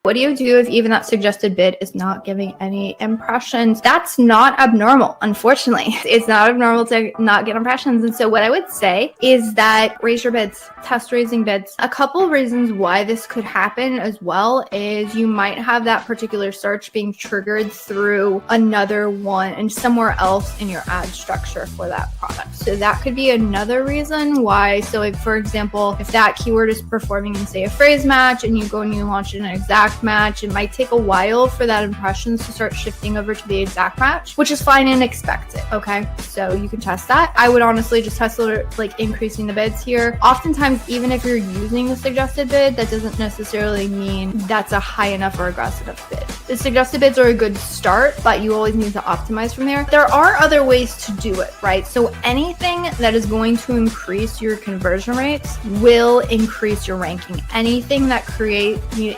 What do you do if even that suggested bid is not giving any impressions? That's not abnormal, unfortunately. It's not abnormal to not get impressions. And so what I would say is that raise your bids, test raising bids. A couple reasons why this could happen as well is you might have that particular search being triggered through another one and somewhere else in your ad structure for that product. So that could be another reason why. So like, for example, if that keyword is performing in say a phrase match and you go and you launch an exact match, it might take a while for that impressions to start shifting over to the exact match, which is fine and expected. Okay, so you can test that. I would honestly just test like increasing the bids here. Oftentimes, even if you're using the suggested bid, that doesn't necessarily mean that's a high enough or aggressive bid. The suggested bids are a good start, but you always need to optimize from there. There are other ways to do it, right? So anything that is going to increase your conversion rates will increase your ranking. Anything that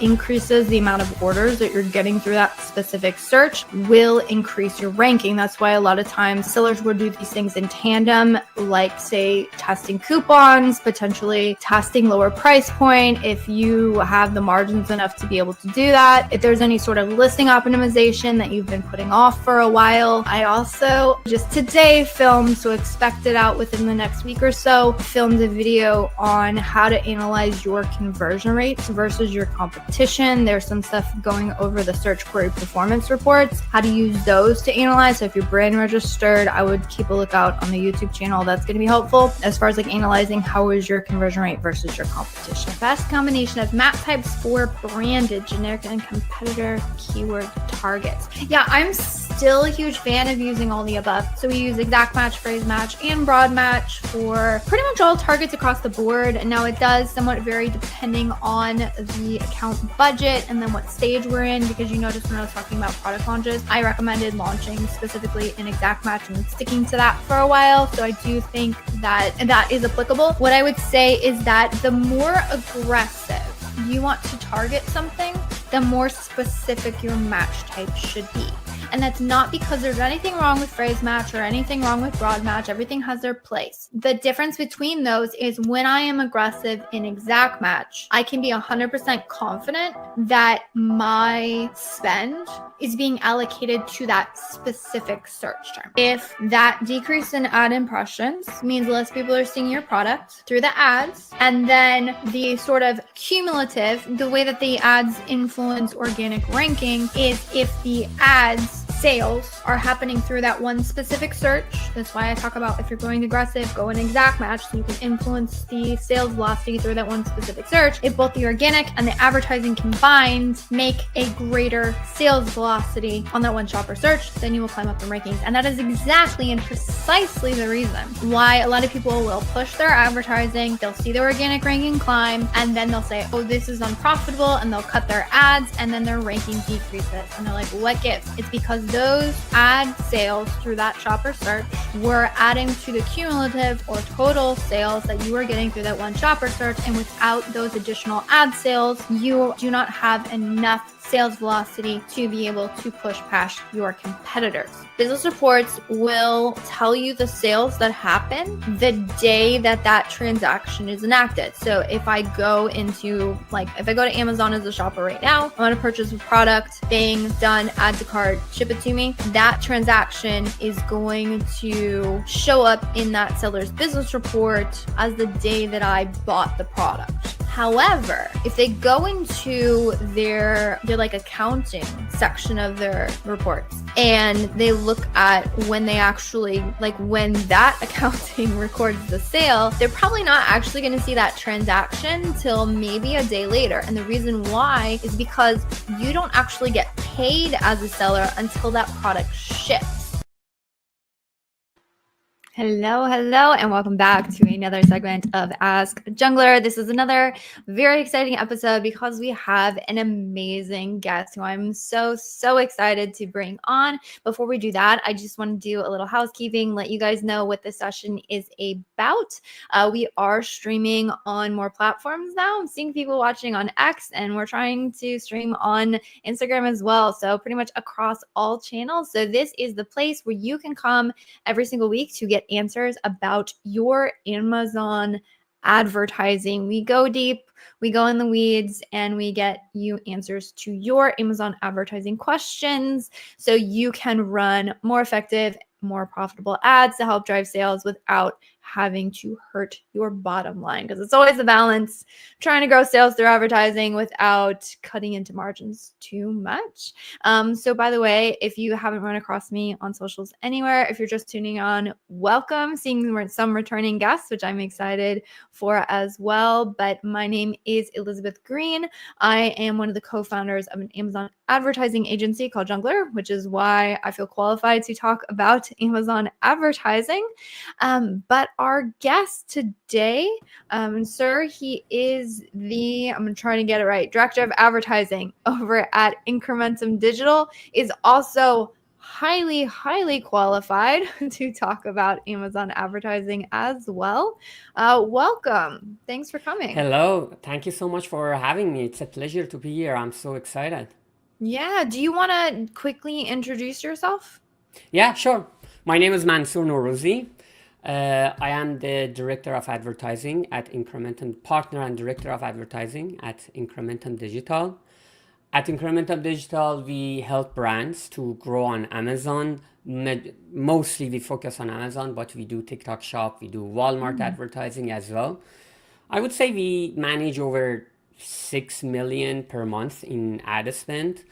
increases the amount of orders that you're getting through that specific search will increase your ranking. That's why a lot of times sellers will do these things in tandem, like say testing coupons, potentially testing lower price point if you have the margins enough to be able to do that. If there's any sort of listing optimization that you've been putting off for a while. I also just today filmed, so expect it out within the next week or so, filmed a video on how to analyze your conversion rates versus your competition. There's some stuff going over the search query performance reports, how to use those to analyze. So if you're brand registered, I would keep a lookout on the YouTube channel. That's going to be helpful as far as like analyzing how is your conversion rate versus your competition. Best combination of map types for branded, generic, and competitor keyword targets. Yeah, I'm still a huge fan of using all the above. So we use exact match, phrase match, and broad match for pretty much all targets across the board. And now it does somewhat vary depending on the account budget and then what stage we're in, because you noticed when I was talking about product launches, I recommended launching specifically an exact match and sticking to that for a while. So I do think that that is applicable. What I would say is that the more aggressive you want to target something, the more specific your match type should be. And that's not because there's anything wrong with phrase match or anything wrong with broad match. Everything has their place. The difference between those is when I am aggressive in exact match, I can be 100% confident that my spend is being allocated to that specific search term. If that decrease in ad impressions means less people are seeing your product through the ads, and then the sort of cumulative, the way that the ads influence organic ranking is if the ads sales are happening through that one specific search. That's why I talk about if you're going aggressive, go an exact match so you can influence the sales velocity through that one specific search. If both the organic and the advertising combined make a greater sales velocity on that one shopper search, then you will climb up in rankings. And that is exactly and precisely the reason why a lot of people will push their advertising, they'll see the organic ranking climb, and then they'll say, oh, this is unprofitable, and they'll cut their ads, and then their ranking decreases. And they're like, what gives? It's because those ad sales through that shopper search were adding to the cumulative or total sales that you are getting through that one shopper search. And without those additional ad sales, you do not have enough sales velocity to be able to push past your competitors. Business reports will tell you the sales that happen the day that that transaction is enacted. So if I go into, if I go to Amazon as a shopper right now, I want to purchase a product, bang, done, add to cart, ship it to me. That transaction is going to show up in that seller's business report as the day that I bought the product. However, if they go into their accounting section of their reports and they look at when they actually, when that accounting records the sale, they're probably not actually going to see that transaction till maybe a day later. And the reason why is because you don't actually get paid as a seller until that product ships. Hello, and welcome back to another segment of Ask Junglr. This is another very exciting episode because we have an amazing guest who I'm so excited to bring on. Before we do that, I just want to do a little housekeeping, let you guys know what this session is about. We are streaming on more platforms now. I'm seeing people watching on X, and we're trying to stream on Instagram as well. So pretty much across all channels. So this is the place where you can come every single week to get answers about your Amazon advertising. We go deep, we go in the weeds, and we get you answers to your Amazon advertising questions so you can run more effective, more profitable ads to help drive sales without having to hurt your bottom line, because it's always a balance trying to grow sales through advertising without cutting into margins too much. So by the way, if you haven't run across me on socials anywhere, if you're just tuning on, welcome. Seeing some returning guests, which I'm excited for as well. But my name is Elizabeth Greene. I am one of the co-founders of an Amazon advertising agency called Junglr, which is why I feel qualified to talk about Amazon advertising. But our guest today, sir, he is I'm going to try to get it right, Director of Advertising over at Incrementum Digital, is also highly, highly qualified to talk about Amazon advertising as well. Welcome. Thanks for coming. Hello. Thank you so much for having me. It's a pleasure to be here. I'm so excited. Yeah. Do you want to quickly introduce yourself? Yeah, sure. My name is Mansour Norouzi. I am the Director of Advertising at Incrementum, Partner and Director of Advertising at Incrementum Digital. At Incrementum Digital, we help brands to grow on Amazon. Mostly we focus on Amazon, but we do TikTok Shop, we do Walmart advertising as well. I would say we manage over 6 million per month in ad spend,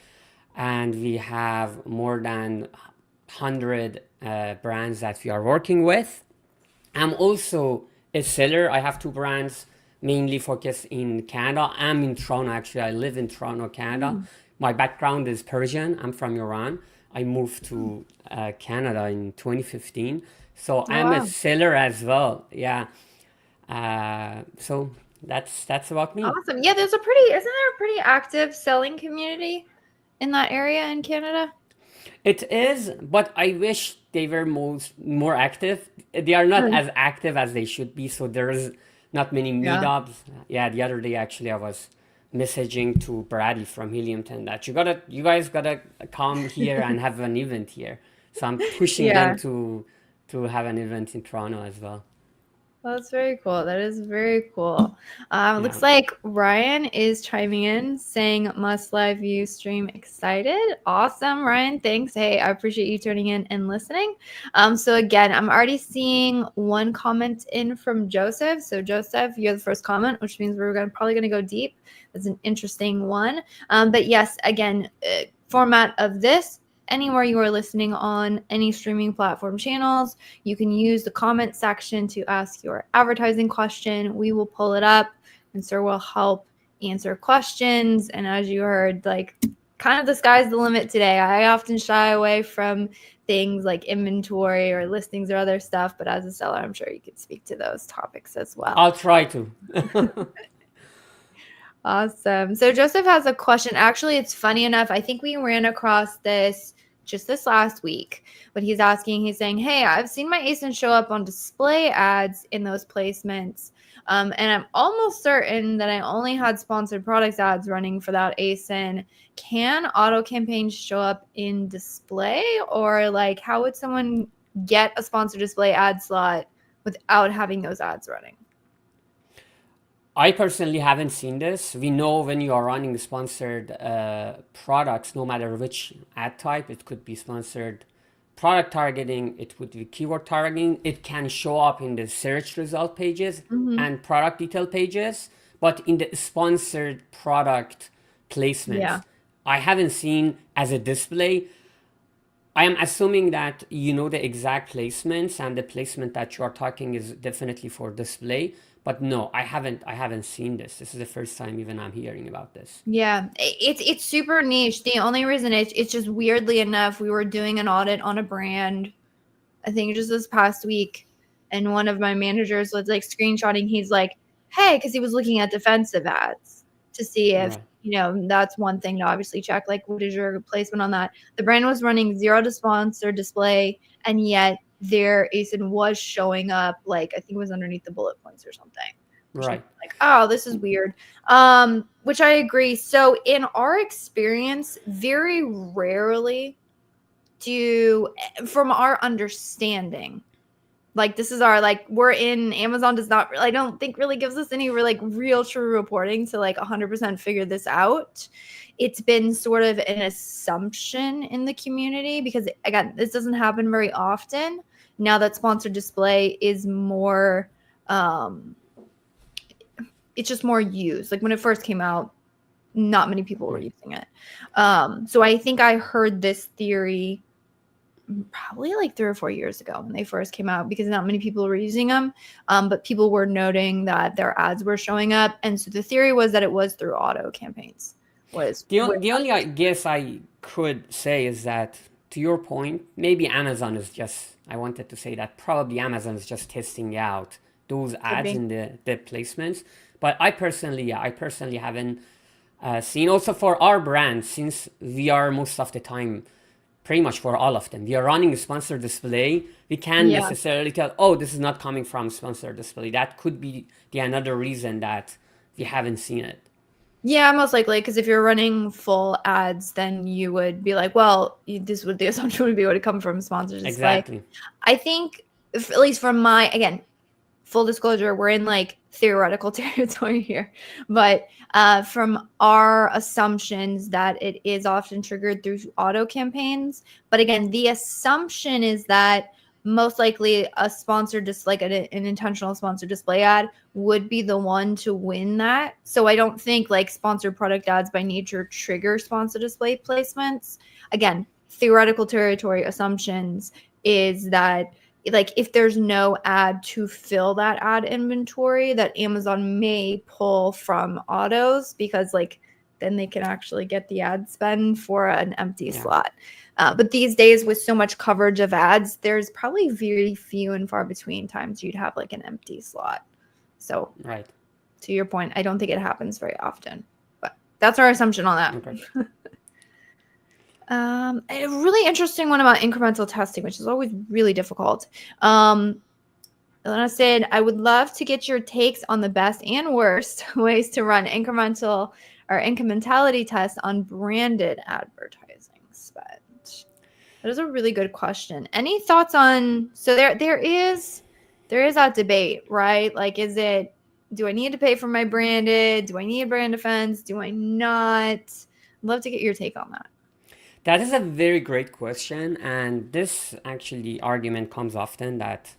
and we have more than 100 brands that we are working with. I'm also a seller. I have two brands mainly focused in Canada. I'm in Toronto, actually. I live in Toronto, Canada. My background is Persian. I'm from Iran. I moved to Canada in 2015. So I'm a seller as well. Yeah. So that's about me. Awesome. Yeah, isn't there a pretty active selling community in that area in Canada? It is, but I wish they were more active. They are not as active as they should be, so there's not many Yeah. meetups. Yeah, the other day actually I was messaging to Brady from Heliumton that you guys gotta come here and have an event here. So I'm pushing them Yeah. to have an event in Toronto as well. Well, that's very cool. That is very cool. Yeah. Looks like Ryan is chiming in saying must live view stream excited. Awesome, Ryan. Thanks. Hey, I appreciate you tuning in and listening. So again, I'm already seeing one comment in from Joseph. So Joseph, you're the first comment, which means we're probably gonna go deep. That's an interesting one. But yes, again, format of this. Anywhere you are listening on any streaming platform channels, you can use the comment section to ask your advertising question. We will pull it up and sir will help answer questions. And as you heard, like kind of the sky's the limit today. I often shy away from things like inventory or listings or other stuff, but as a seller, I'm sure you could speak to those topics as well. I'll try to. Awesome. So Joseph has a question. Actually, it's funny enough. I think we ran across this just this last week, but he's saying, hey, I've seen my ASIN show up on display ads in those placements. And I'm almost certain that I only had sponsored products ads running for that ASIN. Can auto campaigns show up in display, or like how would someone get a sponsored display ad slot without having those ads running? I personally haven't seen this. We know when you are running sponsored products, no matter which ad type, it could be sponsored product targeting, it would be keyword targeting. It can show up in the search result pages and product detail pages, but in the sponsored product placements, I haven't seen as a display. I am assuming that you know the exact placements, and the placement that you are talking is definitely for display. But no, I haven't seen this. This is the first time even I'm hearing about this. Yeah, it's super niche. The only reason it's just weirdly enough, we were doing an audit on a brand, I think just this past week, and one of my managers was like screenshotting. He's like, hey, because he was looking at defensive ads to see if, Right. that's one thing to obviously check, like, what is your placement on that? The brand was running 0 to sponsor display, and yet their ASIN was showing up, like, I think it was underneath the bullet points or something. Right. Like, oh, this is weird. Which I agree. So in our experience, very rarely from our understanding, Like this is our like we're in Amazon does not I don't think really gives us any like real true reporting to like 100% figure this out. It's been sort of an assumption in the community because again, this doesn't happen very often. Now that sponsored display is more it's just more used. Like when it first came out, not many people were using it. So I think I heard this theory probably like 3 or 4 years ago when they first came out because not many people were using them. But people were noting that their ads were showing up. And so the theory was that it was through auto campaigns. The only I guess I could say is that, to your point, maybe Amazon is just, I wanted to say that probably Amazon is just testing out those ads in the placements. But I personally haven't seen. Also for our brand, since we are most of the time, pretty much for all of them, we are running a sponsored display. We can't necessarily tell, oh, this is not coming from sponsored display. That could be another reason that we haven't seen it. Yeah, most likely, because if you're running full ads, then you would be like, well, this would the assumption would be would come from sponsored display. Exactly. I think, at least from my, again, full disclosure, we're in like theoretical territory here, but from our assumptions that it is often triggered through auto campaigns. But again, the assumption is that most likely a sponsored like an intentional sponsored display ad would be the one to win that. So I don't think like sponsored product ads by nature trigger sponsored display placements. Again, theoretical territory assumptions is that like if there's no ad to fill that ad inventory, that Amazon may pull from autos because like then they can actually get the ad spend for an empty slot. But these days with so much coverage of ads, there's probably very few and far between times you'd have like an empty slot. So right. To your point, I don't think it happens very often, but that's our assumption on that. Okay. A really interesting one about incremental testing, which is always really difficult. Elena said, I would love to get your takes on the best and worst ways to run incrementality tests on branded advertising spend. That is a really good question. Any thoughts on, so there is that debate, right? Like, do I need to pay for my branded? Do I need brand defense? Do I not? I'd love to get your take on that. That is a very great question, and this actually argument comes often that,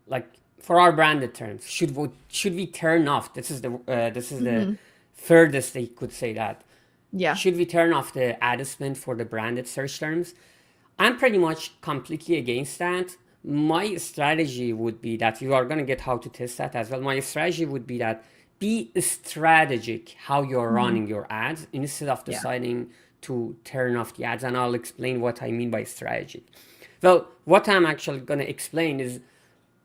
like, for our branded terms, should we turn off? This is the furthest they could say that. Yeah. Should we turn off the ad spend for the branded search terms? I'm pretty much completely against that. My strategy would be that you are going to get how to test that as well. My strategy would be that be strategic how you're running your ads instead of deciding to turn off the ads. And I'll explain what I mean by strategic. Well, what I'm actually going to explain is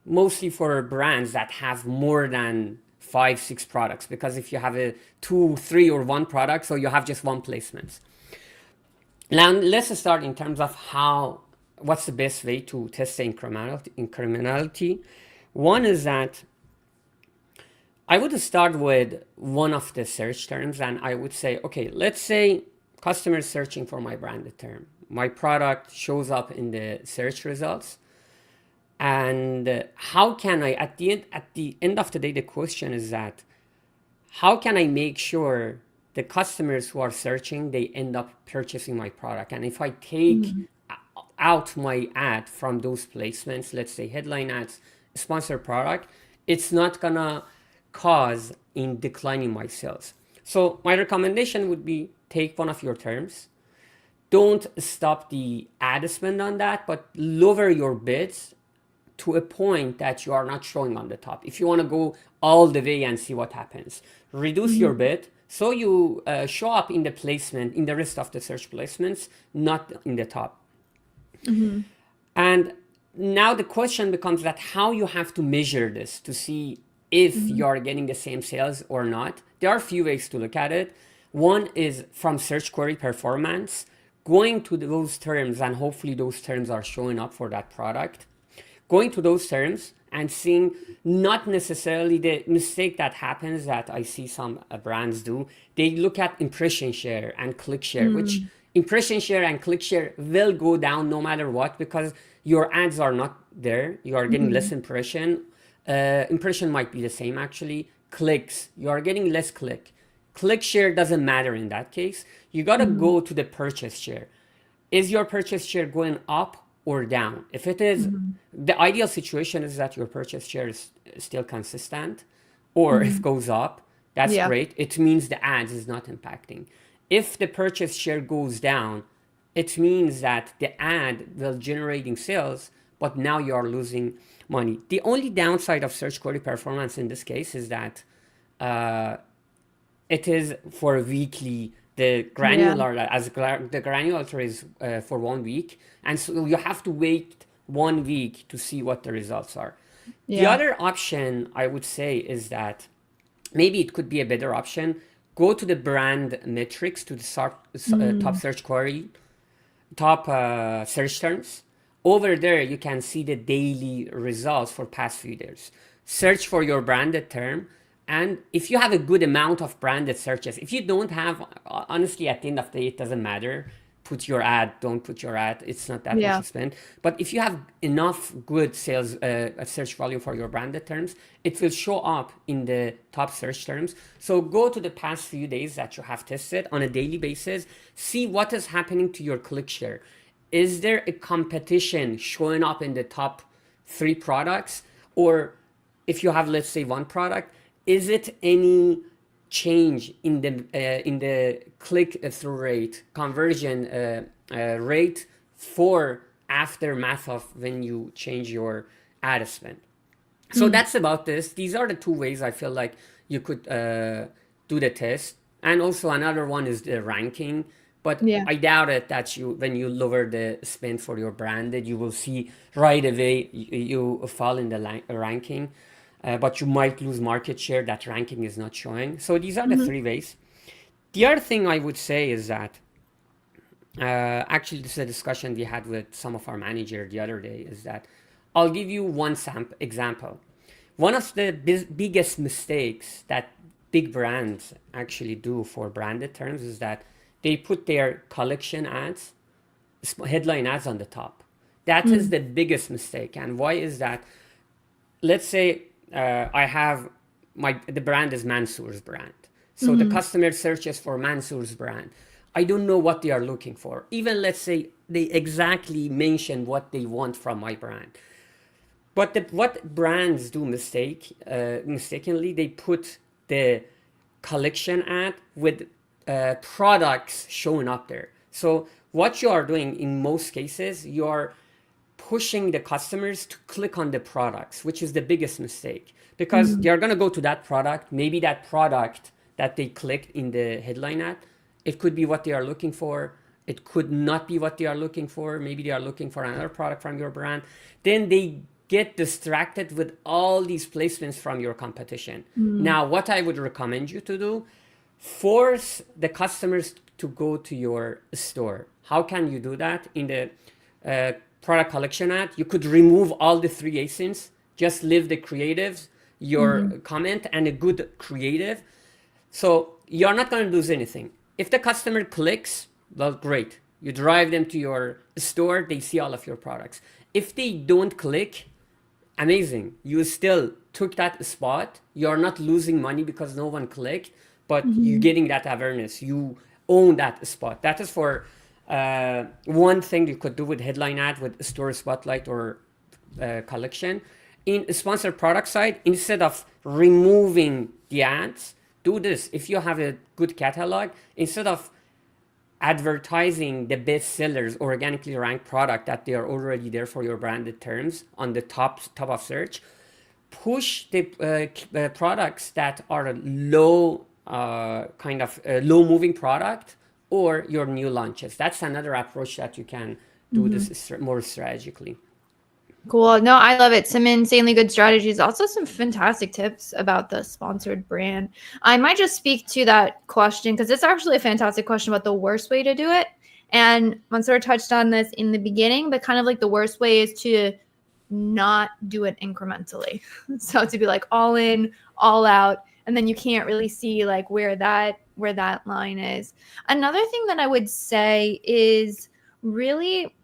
mostly for brands that have more than 5-6 products, because if you have a 2, 3 or 1 product, so you have just 1 placement. Now let's start in terms of what's the best way to test the incrementality. One is that I would start with one of the search terms and I would say, okay, let's say customers searching for my branded term. My product shows up in the search results. And how can I, at the end of the day, the question is that, how can I make sure the customers who are searching, they end up purchasing my product? And if I take out my ad from those placements, let's say headline ads, sponsored product, it's not gonna cause in declining my sales. So my recommendation would be take one of your terms. Don't stop the ad spend on that, but lower your bids to a point that you are not showing on the top. If you want to go all the way and see what happens, reduce your bid so you show up in the placement, in the rest of the search placements, not in the top. And now the question becomes that how you have to measure this to see if you are getting the same sales or not. There are a few ways to look at it. One is from search query performance, going to those terms, and hopefully those terms are showing up for that product. Going to those terms and seeing not necessarily the mistake that happens that I see some brands do. They look at impression share and click share, which Impression share and click share will go down no matter what, because your ads are not there. You are getting less impression. Impression might be the same actually. Clicks, you are getting less click. Click share doesn't matter in that case. You got to go to the purchase share. Is your purchase share going up or down? If it is, the ideal situation is that your purchase share is still consistent, or if goes up, that's Yeah. great. It means the ads is not impacting. If the purchase share goes down, it means that the ad will generating sales, but now you are losing money. The only downside of search query performance in this case is that it is for weekly. The granular the granular is for 1 week, and so you have to wait 1 week to see what the results are. The Yeah. other option I would say is that maybe it could be a better option. Go to the brand metrics, to the top search query, top search terms. Over there, you can see the daily results for past few days. Search for your branded term. And if you have a good amount of branded searches, if you don't have, honestly, at the end of the day, it doesn't matter. Put your ad, don't put your ad. It's not that much to spend. But if you have enough good sales, search volume for your branded terms, it will show up in the top search terms. So go to the past few days that you have tested on a daily basis. See what is happening to your click share. Is there a competition showing up in the top 3 products? Or if you have, let's say, one product, is it any change in the click-through rate, conversion rate for aftermath of when you change your ad spend? So that's about this. These are the 2 ways I feel like you could do the test. And also another one is the ranking. But I doubt it that when you lower the spend for your branded, you will see right away you fall in the ranking. But you might lose market share that ranking is not showing. So these are the 3 ways. The other thing I would say is that, actually this is a discussion we had with some of our manager the other day, is that I'll give you one example. One of the biggest mistakes that big brands actually do for branded terms is that they put their collection ads, headline ads on the top. That is the biggest mistake. And why is that? Let's say I have the brand is Mansour's brand. So the customer searches for Mansour's brand. I don't know what they are looking for. Even let's say they exactly mention what they want from my brand. But what brands do mistakenly, they put the collection ad with products showing up there. So what you are doing in most cases, you are pushing the customers to click on the products, which is the biggest mistake, because they're going to go to that product. Maybe that product that they clicked in the headline ad, it could be what they are looking for. It could not be what they are looking for. Maybe they are looking for another product from your brand. Then they get distracted with all these placements from your competition. Now, what I would recommend you to do, force the customers to go to your store. How can you do that? In the product collection ad, you could remove all the 3 ASINs, just leave the creatives, your comment, and a good creative. So you're not going to lose anything. If the customer clicks, well, great. You drive them to your store, they see all of your products. If they don't click, amazing. You still took that spot. You're not losing money because no one clicked, but you're getting that awareness. You own that spot. That is for one thing you could do with headline ad, with store spotlight or collection. In a sponsored product side, instead of removing the ads, do this. If you have a good catalog, instead of advertising the best sellers, organically ranked product that they are already there for your branded terms on the top of search, push the products that are low low moving product, or your new launches. That's another approach that you can do this more strategically. Cool. No, I love it. Some insanely good strategies. Also, some fantastic tips about the sponsored brand. I might just speak to that question because it's actually a fantastic question about the worst way to do it. And Mansour touched on this in the beginning, but kind of like the worst way is to not do it incrementally. So to be like all in, all out, and then you can't really see like where that where that line is. Another thing that I would say is really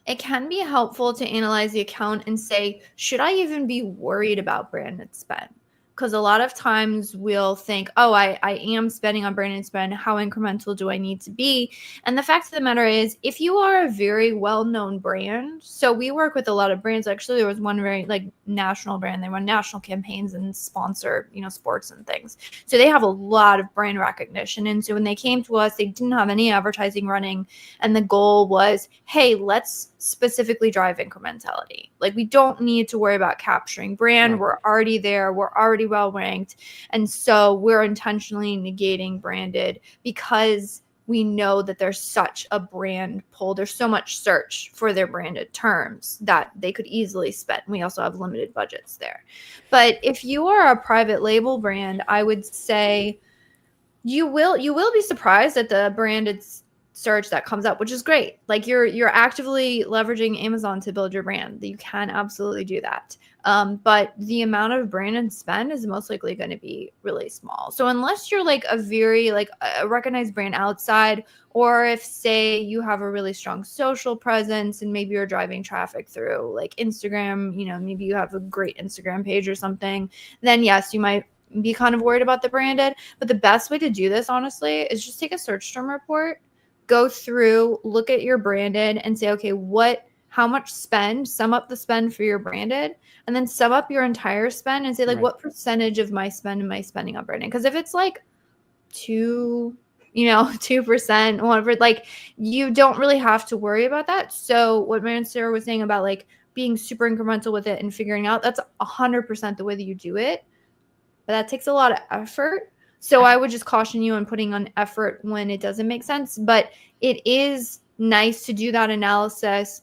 it can be helpful to analyze the account and say, should I even be worried about branded spend? Because a lot of times we'll think, oh, I am spending on branded spend. How incremental do I need to be? And the fact of the matter is, if you are a very well-known brand, so we work with a lot of brands. Actually, there was one very like national brand. They run national campaigns and sponsor, sports and things. So they have a lot of brand recognition. And so when they came to us, they didn't have any advertising running. And the goal was, hey, let's specifically drive incrementality. Like we don't need to worry about capturing brand. Right. We're already there. We're already well ranked. And so we're intentionally negating branded because we know that there's such a brand pull. There's so much search for their branded terms that they could easily spend. We also have limited budgets there. But if you are a private label brand, I would say you will be surprised at the branded search that comes up, which is great. Like you're actively leveraging Amazon to build your brand. You can absolutely do that. But the amount of branded spend is most likely going to be really small. So unless you're like a very like a recognized brand outside, or if say you have a really strong social presence and maybe you're driving traffic through like Instagram, maybe you have a great Instagram page or something, then yes, you might be kind of worried about the branded. But the best way to do this, honestly, is just take a search term report, go through, look at your branded and say, okay, how much spend, sum up the spend for your branded, and then sum up your entire spend and say like, Right. what percentage of my spend am I spending on branding? Because if it's like 2%, 1%, like you don't really have to worry about that. So what Mansour was saying about like being super incremental with it and figuring out, that's 100% the way that you do it. But that takes a lot of effort. So I would just caution you on putting on effort when it doesn't make sense. But it is nice to do that analysis,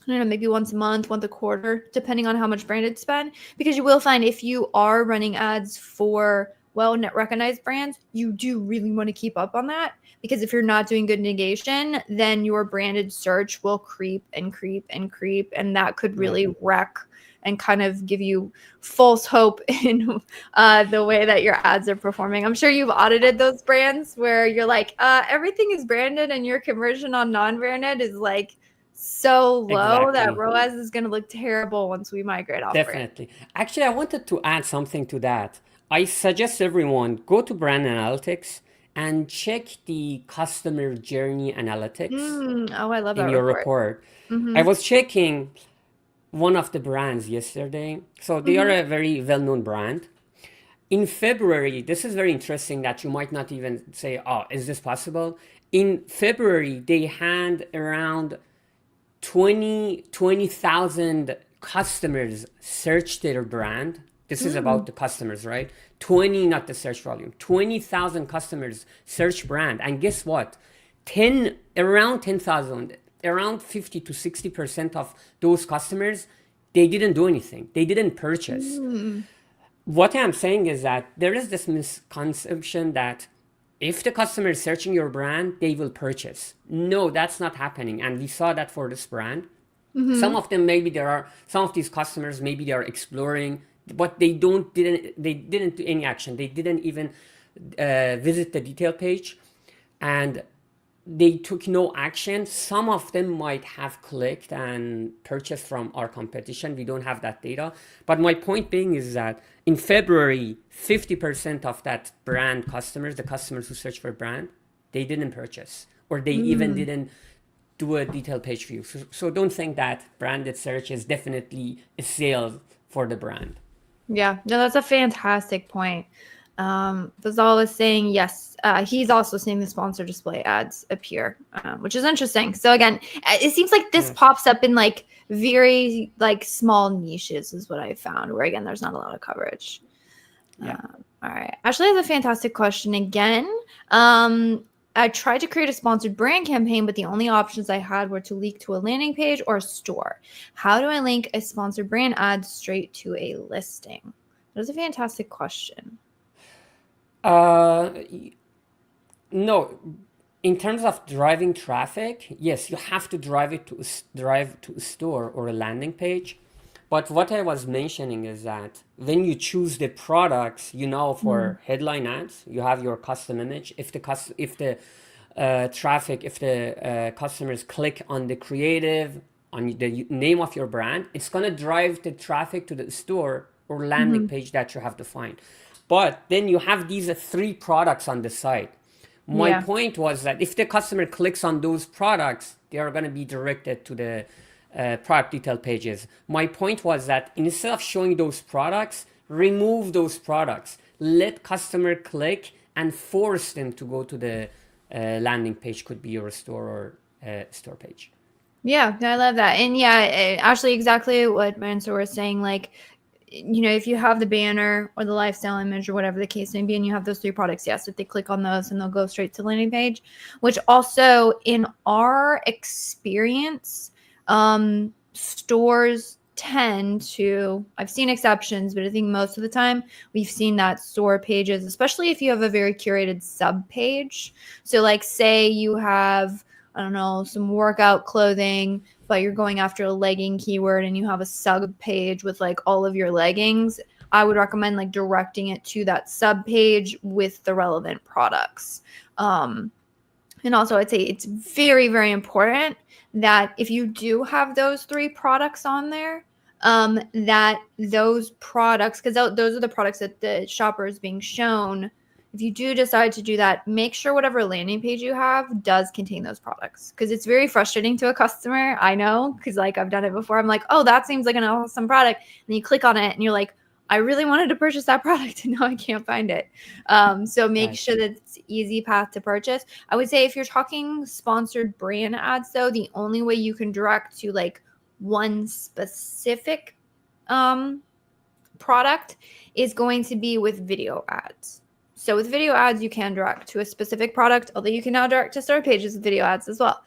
I don't know, maybe once a month, once a quarter, depending on how much branded spend. Because you will find if you are running ads for well-net recognized brands, you do really want to keep up on that. Because if you're not doing good negation, then your branded search will creep and creep and creep. And that could really wreck and kind of give you false hope in the way that your ads are performing. I'm sure you've audited those brands where you're like, everything is branded and your conversion on non-branded is like so low that Exactly. ROAS is going to look terrible once we migrate off brand. Definitely. Actually, I wanted to add something to that. I suggest everyone go to brand analytics and check the customer journey analytics Oh, I love in that your report. report. I Mm-hmm. was checking one of the brands yesterday. So they are Mm-hmm. a very well-known brand. In February, this is very interesting that you might not even say, oh, is this possible? In February, they had around 20,000 customers search their brand. This is about the customers, right? 20, not the search volume. 20,000 customers search brand. And guess what? Around 10,000, around 50 to 60% of those customers, they didn't do anything. They didn't purchase. Mm-hmm. What I'm saying is that there is this misconception that if the customer is searching your brand, they will purchase. No, that's not happening. And we saw that for this brand. Some of them, maybe some of these customers, maybe they are exploring, but they didn't do any action. They didn't even visit the detail page, and they took no action. Some of them might have clicked and purchased from our competition. We don't have that data. But my point being is that in February, 50% of that brand customers, the customers who search for brand, they didn't purchase, or they even didn't do a detailed page view. So don't think that branded search is definitely a sale for the brand. Yeah, no, that's a fantastic point. Fazal is saying yes. He's also seeing the sponsor display ads appear, which is interesting. So again, it seems like this Yes. pops up in like very like small niches is what I found, where again there's not a lot of coverage. Yeah. All right, Ashley has a fantastic question again. I tried to create a sponsored brand campaign, but the only options I had were to link to a landing page or a store. How do I link a sponsored brand ad straight to a listing? That is a fantastic question. Uh, no, in terms of driving traffic, yes, you have to drive to a store or a landing page. But what I was mentioning is that when you choose the products, for headline ads, you have your custom image. If the traffic, if the customers click on the creative, on the name of your brand, it's gonna drive the traffic to the store or landing page that you have defined. But then you have these three products on the site. My Yeah. point was that if the customer clicks on those products, they are going to be directed to the product detail pages. My point was that instead of showing those products, remove those products. Let customer click and force them to go to the landing page. Could be your store or store page. Yeah, I love that. And yeah, actually exactly what Mansour was saying, like, if you have the banner or the lifestyle image or whatever the case may be, and you have those three products, yes, if they click on those and they'll go straight to the landing page, which also in our experience, stores tend to, I've seen exceptions, but I think most of the time we've seen that store pages, especially if you have a very curated sub page. So like say you have, I don't know, some workout clothing, but you're going after a legging keyword and you have a sub page with like all of your leggings, I would recommend like directing it to that sub page with the relevant products. And also I'd say it's very, very important that if you do have those three products on there, that those products, because those are the products that the shopper is being shown. If you do decide to do that, make sure whatever landing page you have does contain those products, because it's very frustrating to a customer. I know, because like I've done it before. I'm like, oh, that seems like an awesome product. And you click on it and you're like, I really wanted to purchase that product and now I can't find it. So make Right. sure that it's easy path to purchase. I would say if you're talking sponsored brand ads, though, the only way you can direct to like one specific product is going to be with video ads. So with video ads, you can direct to a specific product, although you can now direct to store pages with video ads as well.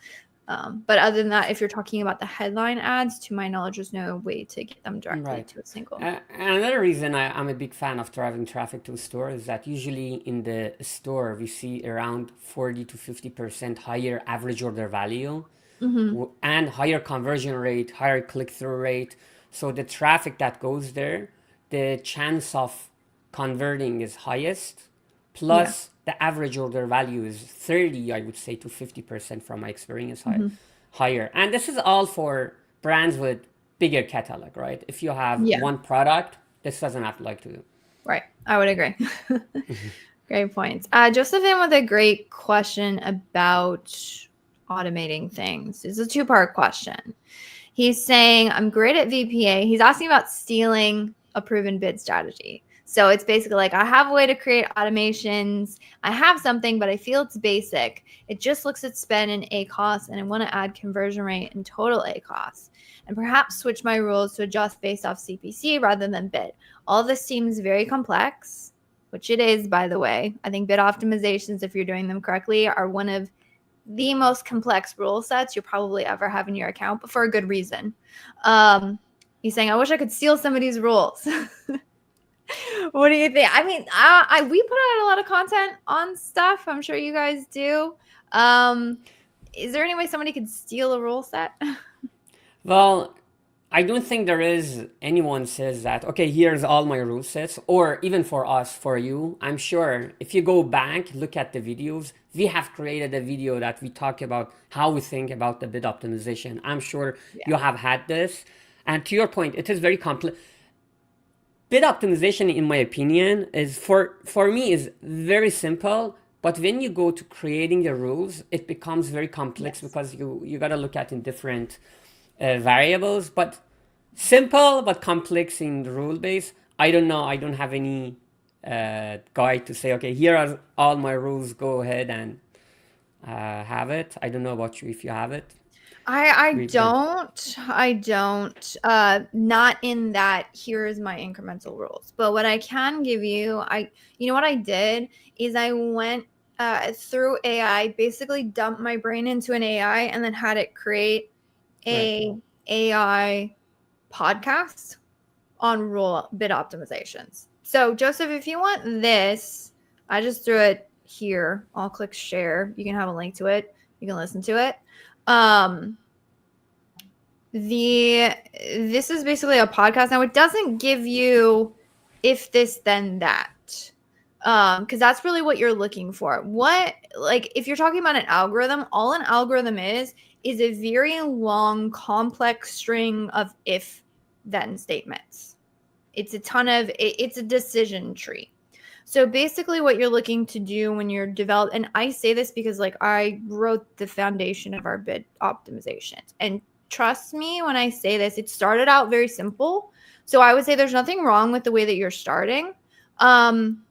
But other than that, if you're talking about the headline ads, to my knowledge, there's no way to get them directly Right. to a single. Another reason I'm a big fan of driving traffic to a store is that usually in the store we see around 40 to 50% higher average order value and higher conversion rate, higher click-through rate. So the traffic that goes there, the chance of converting is highest. Yeah. Plus the average order value is 30, I would say, to 50% from my experience higher. And this is all for brands with bigger catalog, right? If you have Yeah. one product, this doesn't apply to you. Right. I would agree. Great points. Josephine with a great question about automating things. It's a two-part question. He's saying, I'm great at VPA. He's asking about stealing a proven bid strategy. So it's basically like, I have a way to create automations. I have something, but I feel it's basic. It just looks at spend and ACoS, and I want to add conversion rate and total ACoS, and perhaps switch my rules to adjust based off CPC rather than bid. All this seems very complex, which it is, by the way. I think bid optimizations, if you're doing them correctly, are one of the most complex rule sets you'll probably ever have in your account, but for a good reason. He's saying, I wish I could steal some of these rules. What do you think? I mean, we put out a lot of content on stuff. I'm sure you guys do. Is there any way somebody could steal a rule set? Well, I don't think there is anyone says that, okay, here's all my rule sets, or even for us, for you. I'm sure if you go back, look at the videos, we have created a video that we talk about how we think about the bid optimization. I'm sure you have had this. And to your point, it is very complex. Bid optimization, in my opinion, is for me is very simple. But when you go to creating the rules, it becomes very complex because you got to look at in different variables, but simple but complex in the rule base. I don't know. I don't have any guide to say, okay, here are all my rules. Go ahead and have it. I don't know about you if you have it. I don't. Not in that here is my incremental rules. But what I can give you, you know what I did is I went through AI, basically dumped my brain into an AI and then had it create Right. a AI podcast on rule bid optimizations. So Joseph, if you want this, I just threw it here. I'll click share. You can have a link to it. You can listen to it. This is basically a podcast. Now, it doesn't give you if this then that, because that's really what you're looking for. What, like, if you're talking about an algorithm, all an algorithm is a very long, complex string of if then statements. It's a ton of it's a decision tree. So basically what you're looking to do when you're and I say this because like I wrote the foundation of our bid optimizations, and trust me when I say this, it started out very simple. So I would say there's nothing wrong with the way that you're starting. And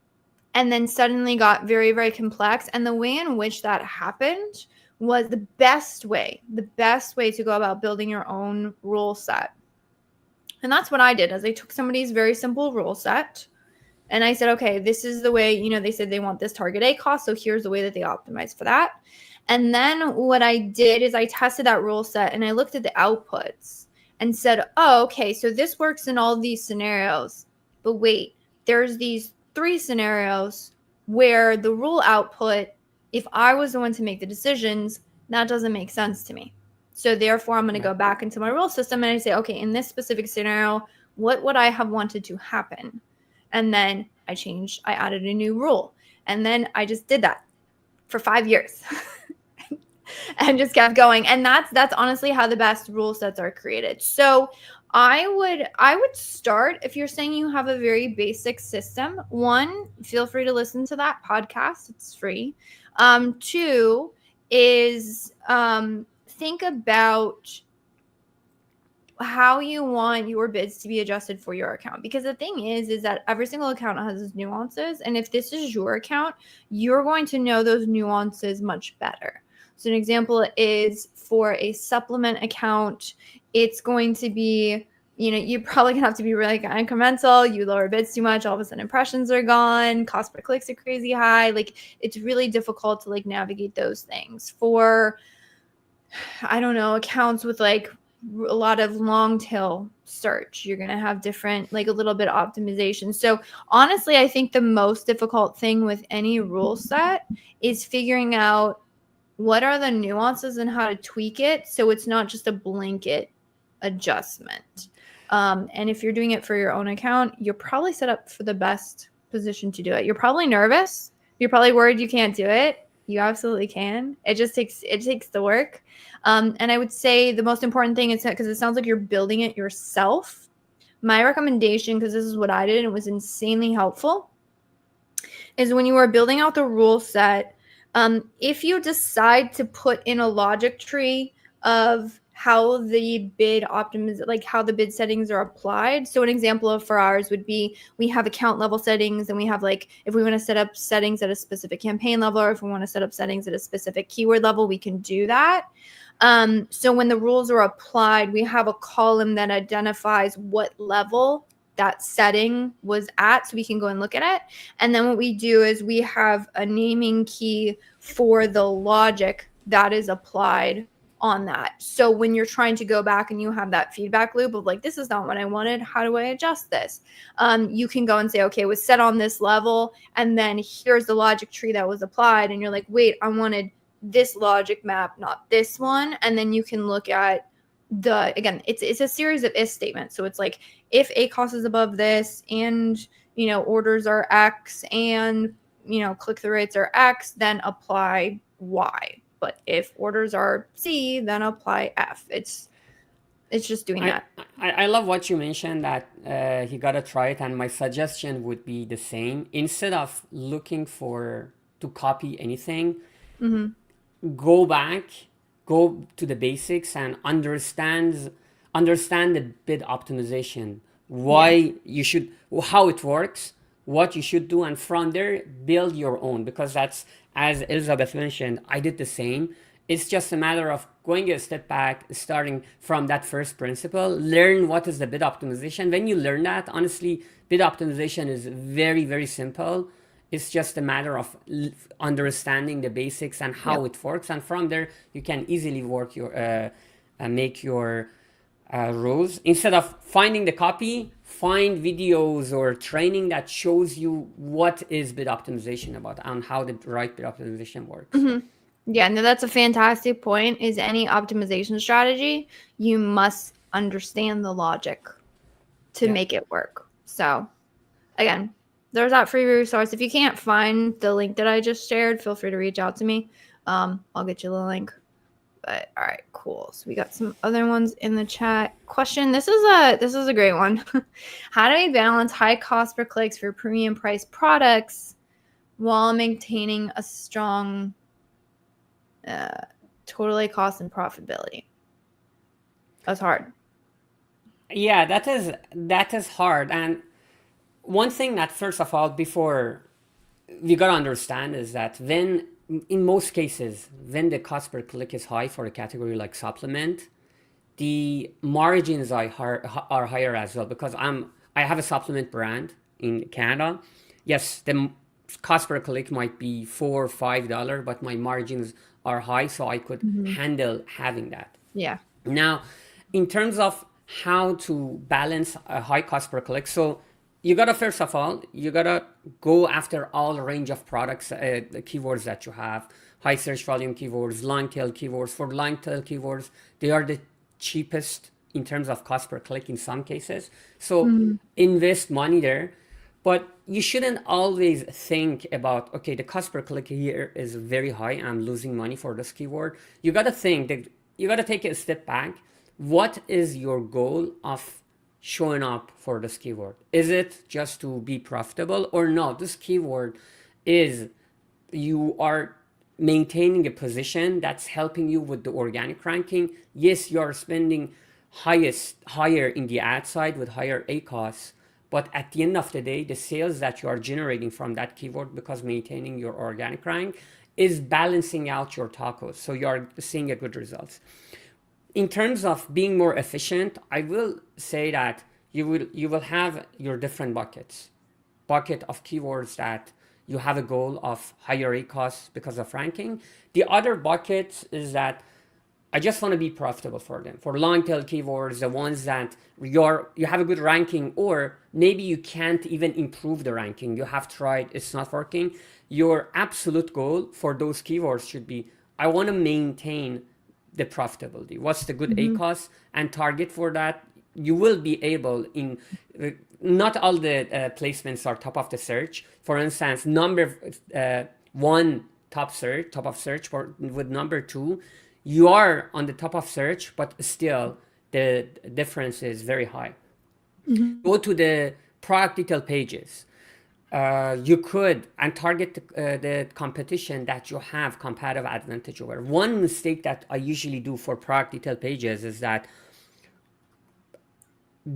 then suddenly got very, very complex. And the way in which that happened was the best way to go about building your own rule set. And that's what I did, as I took somebody's very simple rule set and I said, okay, this is the way, they said they want this target A cost. So here's the way that they optimize for that. And then what I did is I tested that rule set and I looked at the outputs and said, oh, okay, so this works in all these scenarios. But wait, there's these 3 scenarios where the rule output, if I was the one to make the decisions, that doesn't make sense to me. So therefore, I'm going to go back into my rule system and I say, okay, in this specific scenario, what would I have wanted to happen? And then I added a new rule. And then I just did that for 5 years and just kept going. And that's honestly how the best rule sets are created. So I would start, if you're saying you have a very basic system, 1, feel free to listen to that podcast. It's free. 2 is think about how you want your bids to be adjusted for your account. Because the thing is that every single account has its nuances. And if this is your account, you're going to know those nuances much better. So an example is for a supplement account, it's going to be, you're probably going to have to be really incremental. You lower bids too much, all of a sudden impressions are gone, cost per clicks are crazy high. Like, it's really difficult to navigate those things. For, I don't know, accounts with a lot of long tail search, you're going to have different, a little bit of optimization. So honestly, I think the most difficult thing with any rule set is figuring out what are the nuances and how to tweak it so it's not just a blanket adjustment. And if you're doing it for your own account, you're probably set up for the best position to do it. You're probably nervous. You're probably worried you can't do it. You absolutely can. It takes the work. And I would say the most important thing is that, because it sounds like you're building it yourself, my recommendation, because this is what I did and it was insanely helpful, is when you are building out the rule set, if you decide to put in a logic tree of how the bid how the bid settings are applied. So an example for ours would be, we have account level settings, and we have if we want to set up settings at a specific campaign level, or if we want to set up settings at a specific keyword level, we can do that. So when the rules are applied, we have a column that identifies what level that setting was at, so we can go and look at it. And then what we do is we have a naming key for the logic that is applied on that. So when you're trying to go back and you have that feedback loop of this is not what I wanted, how do I adjust this? You can go and say, okay, it was set on this level, and then here's the logic tree that was applied, and you're like, wait, I wanted this logic map, not this one. And then you can look at again, it's a series of if statements. So it's if A cost is above this, and orders are X, and click-through rates are X, then apply Y. But if orders are C, then apply F. It's just doing that. I love what you mentioned, that he got to try it, and my suggestion would be the same. Instead of looking to copy anything, go back, go to the basics, and understand the bid optimization, why you should, how it works, what you should do, and from there build your own. Because that's, as Elizabeth mentioned, I did the same. It's just a matter of going a step back, starting from that first principle, learn what is the bid optimization. When you learn that, honestly, bid optimization is very, very simple. It's just a matter of understanding the basics and how it works. And from there, you can easily work make your rules. Instead of finding the copy, find videos or training that shows you what is bid optimization about and how the right bid optimization works. Yeah, no, that's a fantastic point. Is any optimization strategy, you must understand the logic to Yeah. make it work. So again, there's that free resource. If you can't find the link that I just shared, feel free to reach out to me. I'll get you the link. But all right, cool. So we got some other ones in the chat. Question: This is a great one. How do we balance high cost per clicks for premium price products while maintaining a strong total cost and profitability? That's hard. Yeah, that is hard. And one thing that first of all, before we gotta understand is that when in most cases when the cost per click is high for a category like supplement, the margins are higher as well because I have a supplement brand in Canada. Yes, the cost per click might be $4 or $5, but my margins are high, so I could handle having that. Yeah. Now, in terms of how to balance a high cost per click, so you gotta first of all you gotta go after all range of products, the keywords that you have, high search volume keywords, long tail keywords. For long tail keywords, they are the cheapest in terms of cost per click in some cases. So invest money there. But you shouldn't always think about, okay, the cost per click here is very high. I'm losing money for this keyword. You got to think that you got to take a step back. What is your goal of showing up for this keyword? Is it just to be profitable or no? This keyword is you are maintaining a position that's helping you with the organic ranking. Yes, you're spending higher in the ad side with higher ACOS, but at the end of the day, the sales that you are generating from that keyword because maintaining your organic rank is balancing out your tacos. So you are seeing a good results. In terms of being more efficient, I will say that you will have your different bucket of keywords that you have a goal of higher ACOS because of ranking. The other bucket is that I just want to be profitable for them. For long tail keywords, the ones that you have a good ranking, or maybe you can't even improve the ranking. You have tried, it's not working. Your absolute goal for those keywords should be, I want to maintain the profitability. What's the good ACOS and target for that? You will be able in not all the placements are top of the search. For instance, number one top of search for with number two, you are on the top of search, but still the difference is very high. Go to the product detail pages. You could and target the competition that you have competitive advantage over. One mistake that I usually do for product detail pages is that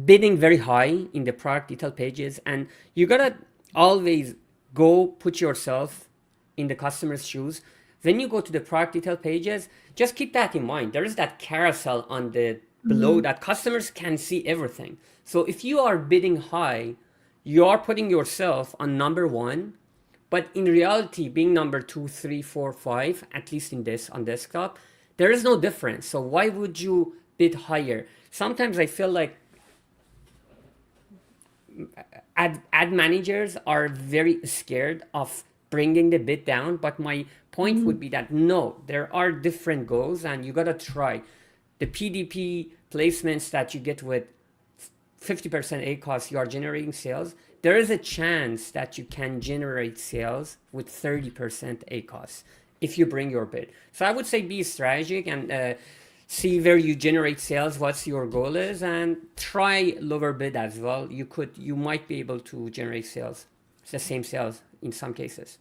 bidding very high in the product detail pages, and you gotta always go put yourself in the customer's shoes. When you go to the product detail pages, just keep that in mind. There is that carousel on the below that customers can see everything. So if you are bidding high, you are putting yourself on number one, but in reality, being number two, three, four, five, at least in this on desktop, there is no difference. So why would you bid higher? Sometimes I feel like ad managers are very scared of bringing the bid down, but my point would be that no, there are different goals and you gotta try. The PDP placements that you get with 50% ACOS, you are generating sales. There is a chance that you can generate sales with 30% ACOS if you bring your bid. So I would say be strategic and see where you generate sales, what's your goal is, and try lower bid as well. You might be able to generate sales, the same sales in some cases.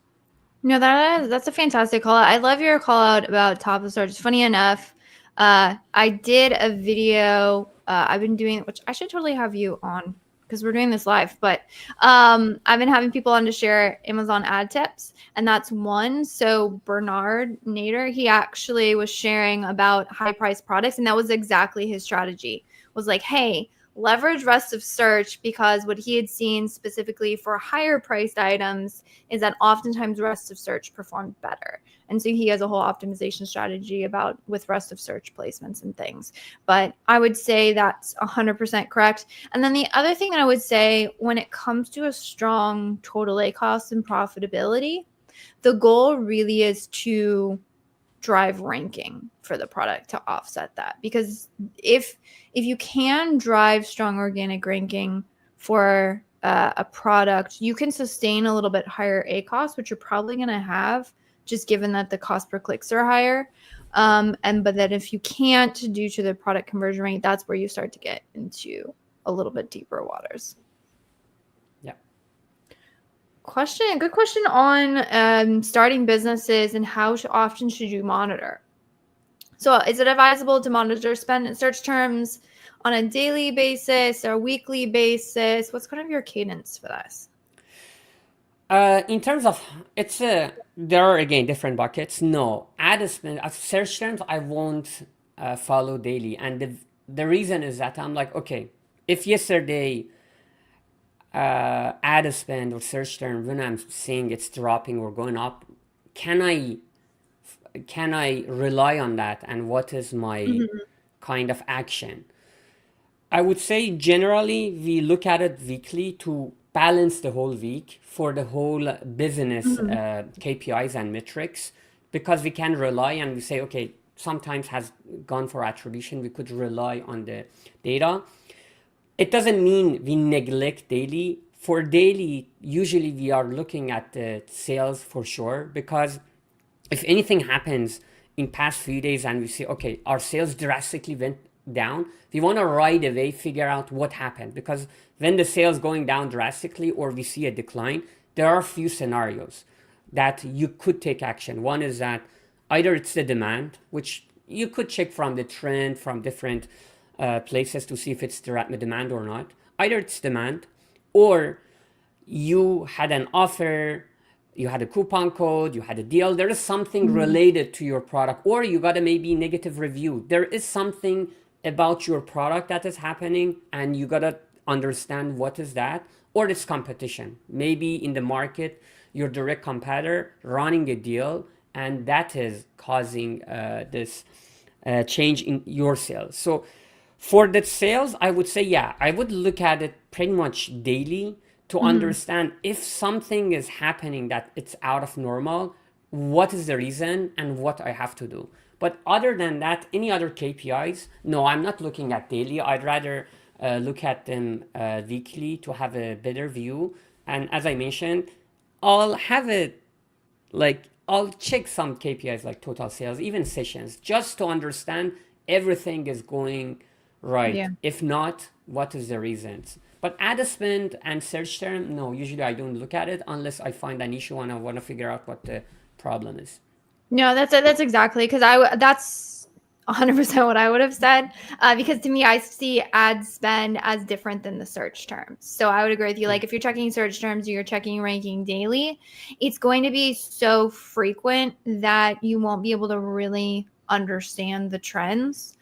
No, that's a fantastic call out. I love your call out about top of search. Funny enough, I did a video I've been doing, which I should totally have you on because we're doing this live, but I've been having people on to share Amazon ad tips, and that's one. So Bernard Nader, he actually was sharing about high price products, and that was exactly his strategy. Was like, hey, leverage rest of search, because what he had seen specifically for higher priced items is that oftentimes rest of search performed better. And so he has a whole optimization strategy about with rest of search placements and things. But I would say that's 100% correct. And then the other thing that I would say when it comes to a strong total ACOS and profitability, the goal really is to drive ranking for the product to offset that. Because if you can drive strong organic ranking for a product, you can sustain a little bit higher ACoS, which you're probably going to have, just given that the cost per clicks are higher. But then if you can't, due to the product conversion rate, that's where you start to get into a little bit deeper waters. Yeah. Good question on starting businesses and how often should you monitor? So is it advisable to monitor spend and search terms on a daily basis or weekly basis? What's kind of your cadence for this? In terms of there are again different buckets. No, ad spend search terms I won't follow daily, and the reason is that I'm like, okay, if yesterday ad spend or search term when I'm seeing it's dropping or going up, can I rely on that, and what is my kind of action? I would say generally we look at it weekly to balance the whole week for the whole business KPIs and metrics, because we can rely and we say, okay, sometimes has gone for attribution, we could rely on the data. It doesn't mean we neglect daily. For daily, usually we are looking at the sales for sure, because if anything happens in past few days and we see, okay, our sales drastically went down, we want to right away figure out what happened, because when the sales going down drastically or we see a decline, there are a few scenarios that you could take action. One is that either it's the demand, which you could check from the trend from different places to see if it's the demand or not. Either it's demand, or you had an offer, you had a coupon code, you had a deal, there is something related to your product, or you got a maybe negative review. There is something about your product that is happening and you got to understand what is that, or it's competition. Maybe in the market, your direct competitor running a deal and that is causing this change in your sales. So for the sales, I would say, yeah, I would look at it pretty much daily to understand if something is happening that it's out of normal, what is the reason and what I have to do. But other than that, any other KPIs, no, I'm not looking at daily. I'd rather look at them weekly to have a better view. And as I mentioned, I'll have it like I'll check some KPIs like total sales, even sessions, just to understand everything is going right. Yeah. If not, what is the reasons? But ad spend and search term, no, usually I don't look at it unless I find an issue and I want to figure out what the problem is. No, that's exactly, because that's 100% what I would have said. Because to me, I see ad spend as different than the search terms. So I would agree with you. Like if you're checking search terms or you're checking ranking daily, it's going to be so frequent that you won't be able to really understand the trends.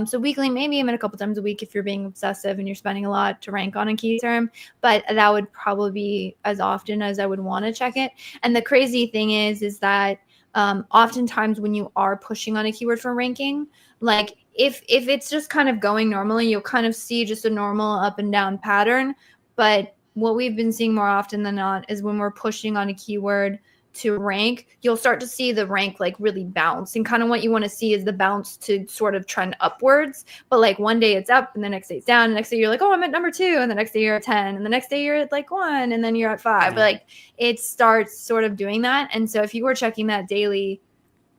So weekly, maybe even a couple times a week if you're being obsessive and you're spending a lot to rank on a key term, but that would probably be as often as I would want to check it. And the crazy thing is that oftentimes when you are pushing on a keyword for ranking, like if it's just kind of going normally, you'll kind of see just a normal up and down pattern. But what we've been seeing more often than not is when we're pushing on a keyword to rank, you'll start to see the rank like really bounce, and kind of what you want to see is the bounce to sort of trend upwards. But like one day it's up and the next day it's down, and the next day you're like, oh, I'm at number 2, and the next day you're at 10, and the next day you're at like 1, and then you're at 5. But like it starts sort of doing that. And so if you were checking that daily,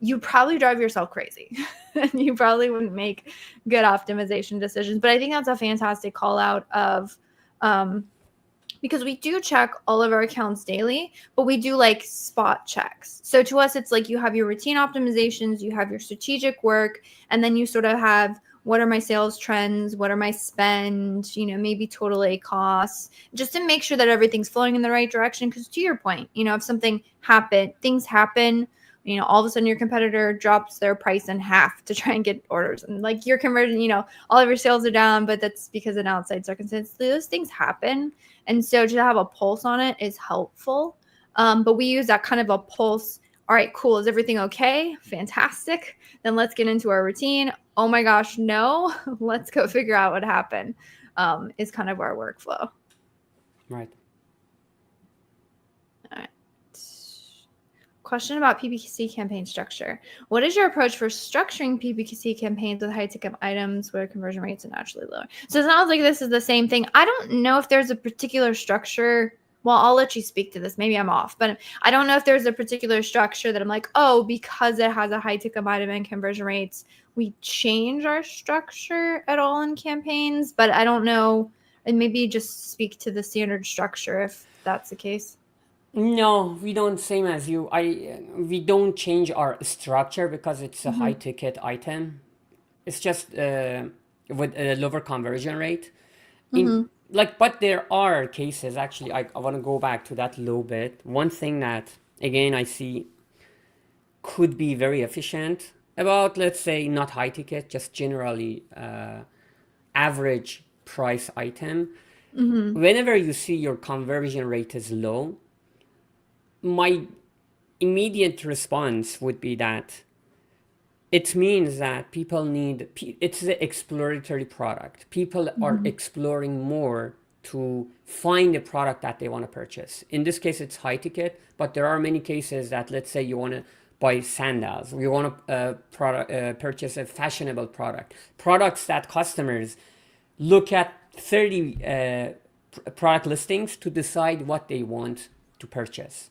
you probably drive yourself crazy. You probably wouldn't make good optimization decisions. But I think that's a fantastic call out of because we do check all of our accounts daily, but we do like spot checks. So to us, it's like you have your routine optimizations, you have your strategic work, and then you sort of have what are my sales trends, what are my spend, maybe total ACoS, just to make sure that everything's flowing in the right direction. Because to your point, if things happen, all of a sudden your competitor drops their price in half to try and get orders, and like your conversion, all of your sales are down, but that's because of outside circumstances. Those things happen. And so to have a pulse on it is helpful. But we use that kind of a pulse. All right, cool. Is everything okay? Fantastic. Then let's get into our routine. Oh my gosh, no. Let's go figure out what happened, is kind of our workflow. Right. All right. question about PPC campaign structure. What is your approach for structuring PPC campaigns with high ticket items where conversion rates are naturally lower? So it sounds like this is the same thing. I don't know if there's a particular structure. Well, I'll let you speak to this. Maybe I'm off, but I don't know if there's a particular structure that I'm like, oh, because it has a high ticket item and conversion rates, we change our structure at all in campaigns. But I don't know. And maybe just speak to the standard structure if that's the case. No, we don't. Same as you. We don't change our structure because it's a high Mm-hmm. ticket item. It's just with a lower conversion rate. In Mm-hmm. like, but there are cases actually. I want to go back to that a little bit. One thing that again I see could be very efficient about, let's say, not high ticket, just generally average price item. Mm-hmm. Whenever you see your conversion rate is low, my immediate response would be that it means that people need, it's the exploratory product. People are Mm-hmm. exploring more to find a product that they want to purchase. In this case, it's high ticket, but there are many cases that, let's say, you want to buy sandals, you want to purchase a fashionable product, products that customers look at 30 product listings to decide what they want to purchase.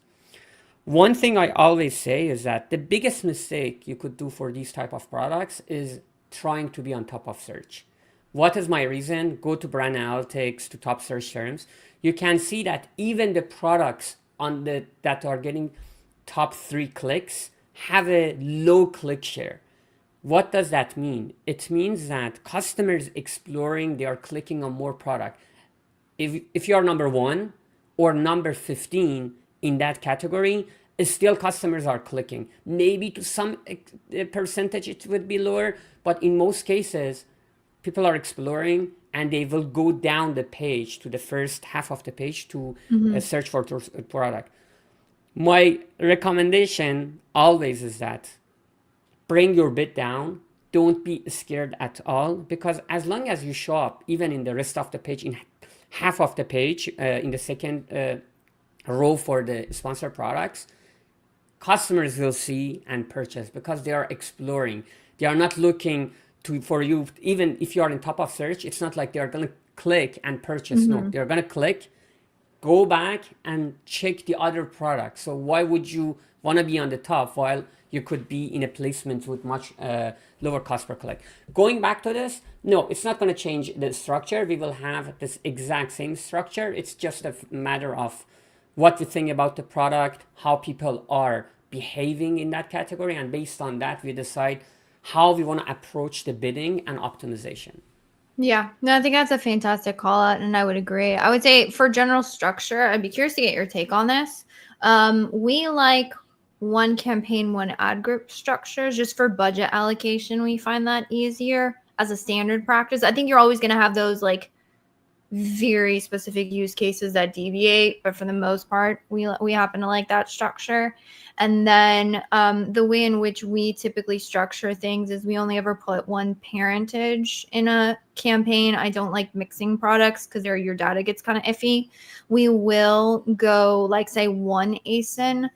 One thing I always say is that the biggest mistake you could do for these type of products is trying to be on top of search. What is my reason? Go to brand analytics, to top search terms. You can see that even the products on the that are getting top 3 clicks have a low click share. What does that mean? It means that customers exploring, they are clicking on more product. If you are number 1 or number 15 in that category, still customers are clicking. Maybe to some percentage it would be lower, but in most cases, people are exploring and they will go down the page to the first half of the page to Mm-hmm. search for a product. My recommendation always is that bring your bid down. Don't be scared at all, because as long as you show up even in the rest of the page, in half of the page, in the second row for the sponsored products, customers will see and purchase because they are exploring. They are not looking for you. Even if you are in top of search, it's not like they are going to click and purchase. No, Mm-hmm. they're going to click, go back and check the other products. So why would you want to be on the top while you could be in a placement with much lower cost per click? Going back to this, no, it's not going to change the structure. We will have this exact same structure. It's just a matter of what we think about the product, how people are behaving in that category, and based on that, we decide how we want to approach the bidding and optimization. Yeah, no, I think that's a fantastic call out, and I would agree. I would say for general structure, I'd be curious to get your take on this. We like one campaign, one ad group structures just for budget allocation. We find that easier as a standard practice. I think you're always going to have those like very specific use cases that deviate, but for the most part, we happen to like that structure. And then the way in which we typically structure things is we only ever put one parentage in a campaign. I don't like mixing products because your data gets kind of iffy. We will go like say one ASIN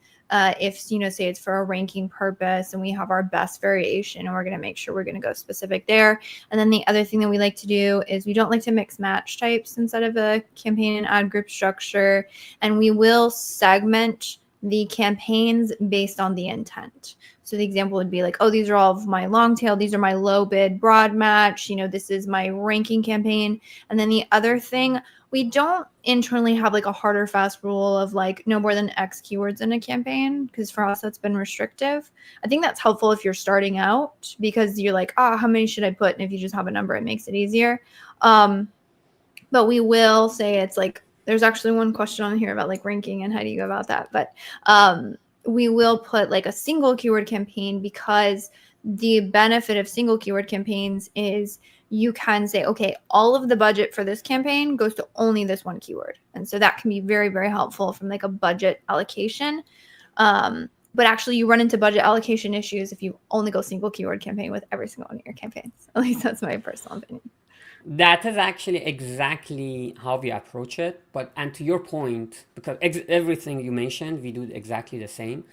if say it's for a ranking purpose and we have our best variation and we're going to make sure we're going to go specific there. And then the other thing that we like to do is we don't like to mix match types inside of a campaign and ad group structure, and we will segment the campaigns based on the intent. So the example would be like, oh, these are all of my long tail, these are my low bid broad match, this is my ranking campaign. And then the other thing, we don't internally have like a hard or fast rule of like no more than X keywords in a campaign, because for us that's been restrictive. I think that's helpful if you're starting out because you're like, how many should I put? And if you just have a number, it makes it easier. But we will say it's like, there's actually one question on here about like ranking and how do you go about that. But we will put like a single keyword campaign because the benefit of single keyword campaigns is you can say, okay, all of the budget for this campaign goes to only this one keyword. And so that can be very, very helpful from like a budget allocation. But actually you run into budget allocation issues if you only go single keyword campaign with every single one of your campaigns. At least that's my personal opinion. That is actually exactly how we approach it. And to your point, because everything you mentioned, we do exactly the same.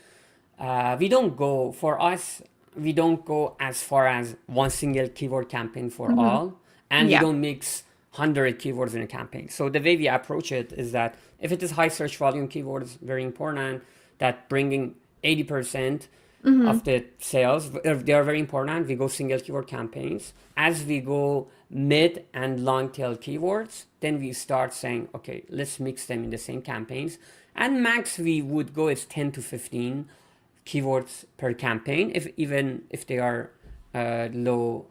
we don't go, for us, we don't go as far as one single keyword campaign for all, and we Yeah. don't mix 100 keywords in a campaign. So the way we approach it is that if it is high search volume keywords, very important, that bringing 80% of the sales, they are very important. We go single keyword campaigns. As we go mid and long tail keywords, then we start saying, okay, let's mix them in the same campaigns. And max we would go is 10 to 15 keywords per campaign, even if they are low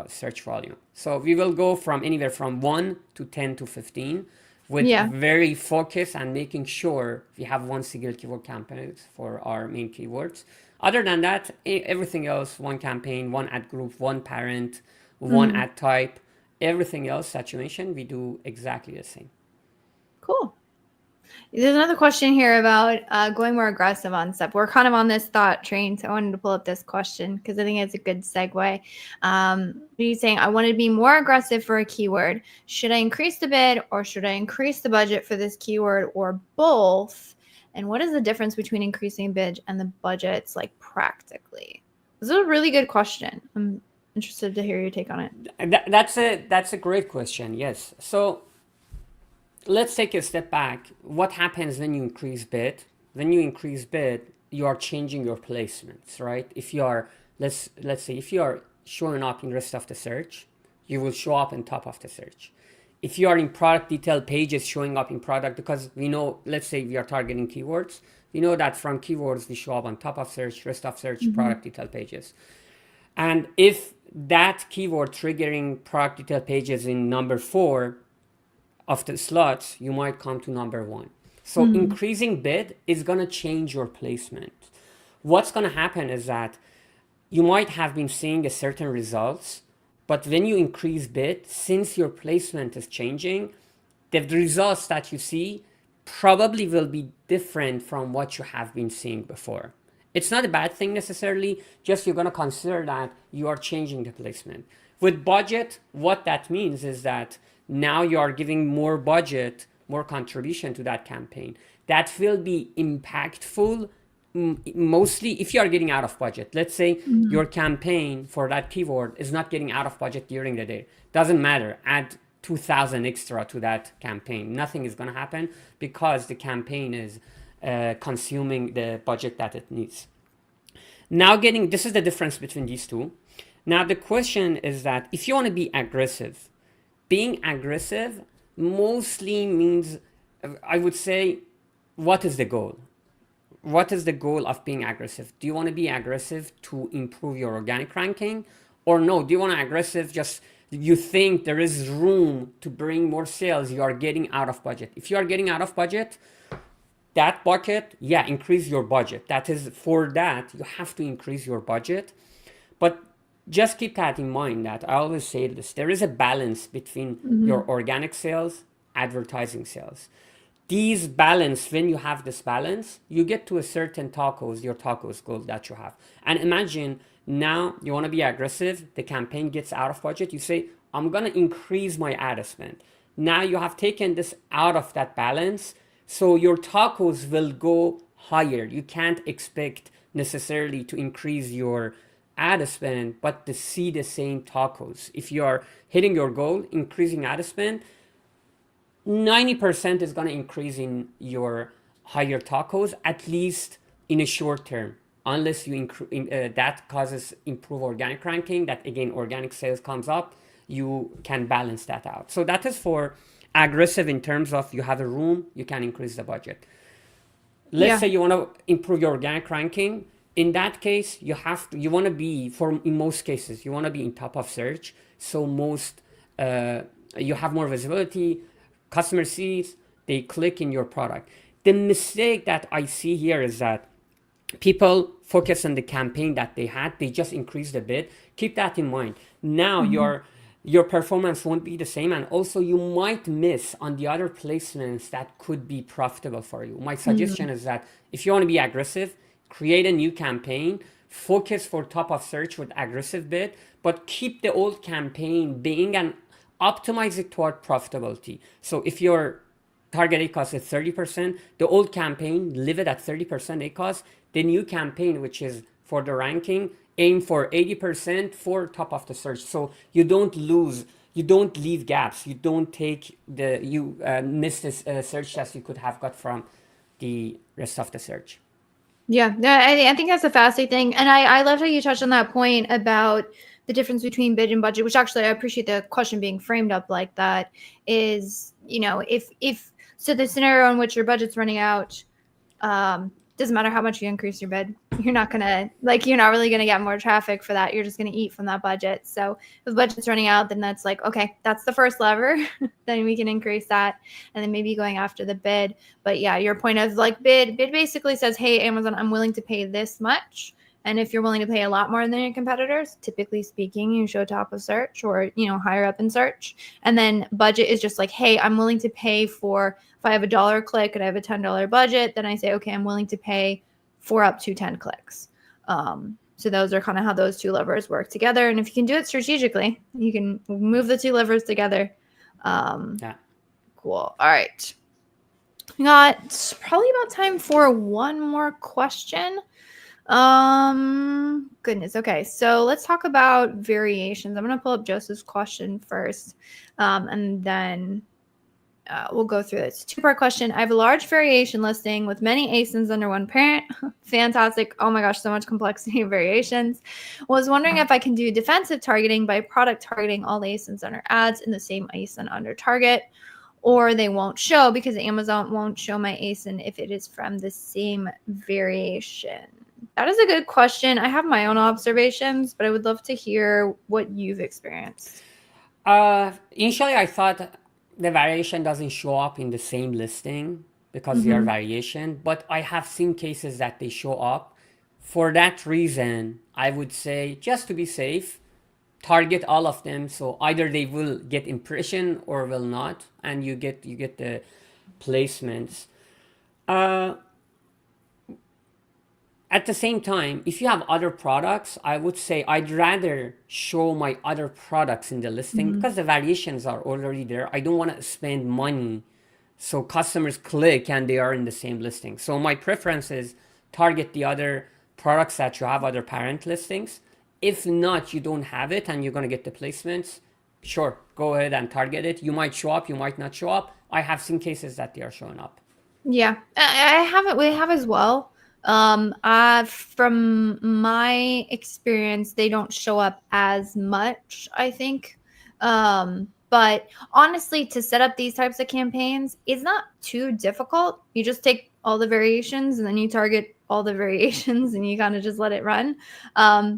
search volume. So we will go from anywhere from 1 to 10 to 15 with very focus and making sure we have one single keyword campaigns for our main keywords. Other than that, everything else, one campaign, one ad group, one parent, one ad type, everything else that you mentioned, we do exactly the same. Cool. There's another question here about going more aggressive on stuff. We're kind of on this thought train, so I wanted to pull up this question because I think it's a good segue. He's saying, I want to be more aggressive for a keyword. Should I increase the bid or should I increase the budget for this keyword or both? And what is the difference between increasing bid and the budgets, like practically? This is a really good question. I'm interested to hear your take on it. That's a great question. Yes. So let's take a step back. What happens when you increase bid? When you increase bid, you are changing your placements, right? If you are, let's say, if you are showing up in rest of the search, you will show up in top of the search. If you are in product detail pages, showing up in product, because we know, let's say we are targeting keywords, we know that from keywords we show up on top of search, rest of search, product detail pages. And if that keyword triggering product detail pages in number 4 of the slots, you might come to number 1. So increasing bid is going to change your placement. What's going to happen is that you might have been seeing a certain results, but when you increase bid, since your placement is changing, the results that you see probably will be different from what you have been seeing before. It's not a bad thing necessarily, just you're going to consider that you are changing the placement. With budget, what that means is that now you are giving more budget, more contribution to that campaign. That will be impactful mostly if you are getting out of budget. Let's say your campaign for that keyword is not getting out of budget during the day. Doesn't matter. Add 2,000 extra to that campaign. Nothing is going to happen because the campaign is consuming the budget that it needs. Now this is the difference between these two. Now the question is that if you want to be aggressive, being aggressive mostly means, I would say, what is the goal? What is the goal of being aggressive? Do you want to be aggressive to improve your organic ranking? Or no, do you want to aggressive just you think there is room to bring more sales, you are getting out of budget. If you are getting out of budget, that bucket, yeah, increase your budget. That is, for that, you have to increase your budget. But just keep that in mind that I always say this, there is a balance between your organic sales, advertising sales. These balance, when you have this balance, you get to a certain your tacos goal that you have. And imagine now you want to be aggressive, the campaign gets out of budget, you say, I'm going to increase my ad spend. Now you have taken this out of that balance, so your tacos will go higher. You can't expect necessarily to increase your ad spend, but to see the same tacos. If you are hitting your goal, increasing ad spend, 90% is going to increase in your higher tacos, at least in a short term, unless you that causes improve organic ranking, that again, organic sales comes up, you can balance that out. So that is for aggressive in terms of you have a room, you can increase the budget. Let's say you want to improve your organic ranking. In that case, you want to be, in most cases, you want to be in top of search. So you have more visibility, customer sees, they click in your product. The mistake that I see here is that people focus on the campaign that they had, they just increase the bid. Keep that in mind. Now your performance won't be the same, and also you might miss on the other placements that could be profitable for you. My suggestion is that if you want to be aggressive, create a new campaign, focus for top of search with aggressive bid, but keep the old campaign being and optimize it toward profitability. So if your target ACOS is 30%, the old campaign, leave it at 30% ACOS, The new campaign, which is for the ranking, aim for 80% for top of the search. So you don't lose, you don't leave gaps, you don't take the, you miss this search test you could have got from the rest of the search. Yeah, I think that's a fascinating thing. And I love how you touched on that point about the difference between bid and budget, which actually I appreciate the question being framed up like that is, if so the scenario in which your budget's running out, doesn't matter how much you increase your bid, you're not really gonna get more traffic for that. You're just gonna eat from that budget. So if the budget's running out, then that's like, okay, that's the first lever. Then we can increase that, and then maybe going after the bid. But yeah, your point of like bid basically says, hey, Amazon, I'm willing to pay this much. And if you're willing to pay a lot more than your competitors, typically speaking, you show top of search or, higher up in search. And then budget is just like, hey, I'm willing to pay for, if I have $1 click and I have a $10 budget, then I say, okay, I'm willing to pay for up to 10 clicks. So those are kind of how those two levers work together. And if you can do it strategically, you can move the two levers together. Yeah. Cool. All right. We got probably about time for one more question. Goodness. Okay. So let's talk about variations. I'm going to pull up Joseph's question first. And then we'll go through this. Two-part question. I have a large variation listing with many ASINs under one parent. Fantastic. Oh my gosh, so much complexity of variations. Was wondering if I can do defensive targeting by product targeting all ASINs under ads in the same ASIN under target, or they won't show because Amazon won't show my ASIN if it is from the same variation. That is a good question. I have my own observations, but I would love to hear what you've experienced. Initially, I thought the variation doesn't show up in the same listing because they are variation, but I have seen cases that they show up. For that reason, I would say, just to be safe, target all of them. So either they will get impression or will not, and you get the placements. At the same time, if you have other products, I would say I'd rather show my other products in the listing because the variations are already there. I don't want to spend money so customers click and they are in the same listing. So my preference is target the other products that you have other parent listings. If not, you don't have it and you're going to get the placements, sure, go ahead and target it. You might show up, you might not show up. I have seen cases that they are showing up. Yeah, I have it. We have as well. From my experience, they don't show up as much, I think. But honestly, to set up these types of campaigns is not too difficult. You just take all the variations and then you target all the variations and you kind of just let it run.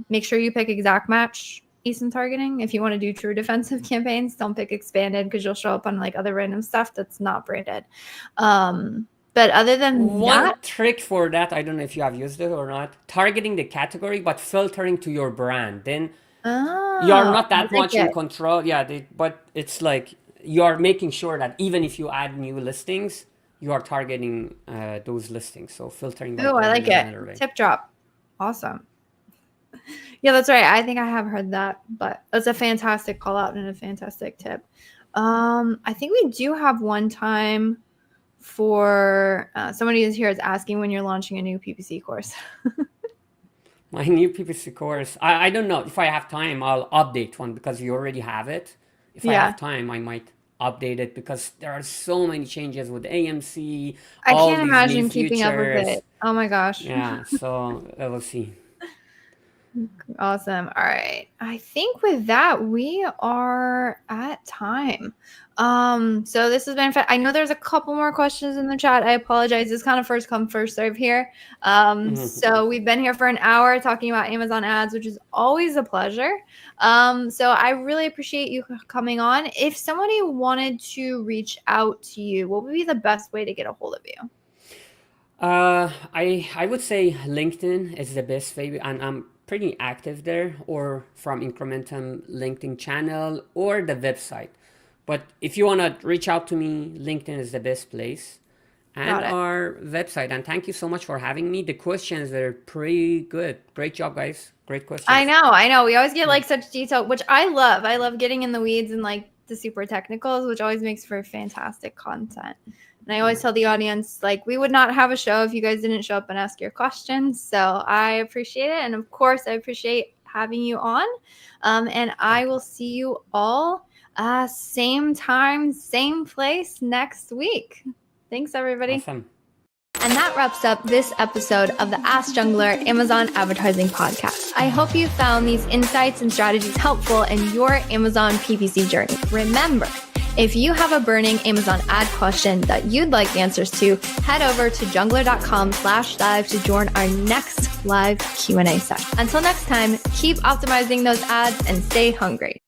Make sure you pick exact match ASIN targeting. If you want to do true defensive campaigns, don't pick expanded because you'll show up on like other random stuff that's not branded. But other than One that, trick for that, I don't know if you have used it or not, targeting the category but filtering to your brand. Then you're not that much in control. Yeah, but it's like you're making sure that even if you add new listings, you are targeting those listings. So filtering by I brand like is another way. it. Tip drop. Awesome. Yeah, that's right. I think I have heard that, but that's a fantastic call out and a fantastic tip. I think we do have one time for somebody who's here is asking when you're launching a new PPC course. My new PPC course, I don't know if I have time, I'll update one because you already have it. If I have time, I might update it because there are so many changes with AMC. I all can't these imagine new keeping up with features. it. Oh my gosh. Yeah, so we'll see. Awesome. All right. I think with that, we are at time. So this has been fun. I know there's a couple more questions in the chat. I apologize. It's kind of first come, first serve here. So we've been here for an hour talking about Amazon ads, which is always a pleasure. So I really appreciate you coming on. If somebody wanted to reach out to you, what would be the best way to get a hold of you? I would say LinkedIn is the best way, and I'm pretty active there, or from Incrementum LinkedIn channel or the website. But if you want to reach out to me, LinkedIn is the best place, and our website. And thank you so much for having me. The questions were pretty good. Great job, guys. Great questions. I know. We always get like such detail, which I love. I love getting in the weeds and like the super technicals, which always makes for fantastic content. And I always tell the audience, like, we would not have a show if you guys didn't show up and ask your questions. So I appreciate it. And of course, I appreciate having you on. And I will see you all same time, same place next week. Thanks, everybody. Awesome. And that wraps up this episode of the Ask Junglr Amazon Advertising Podcast. I hope you found these insights and strategies helpful in your Amazon PPC journey. Remember, if you have a burning Amazon ad question that you'd like answers to, head over to junglr.com/live to join our next live Q&A session. Until next time, keep optimizing those ads and stay hungry.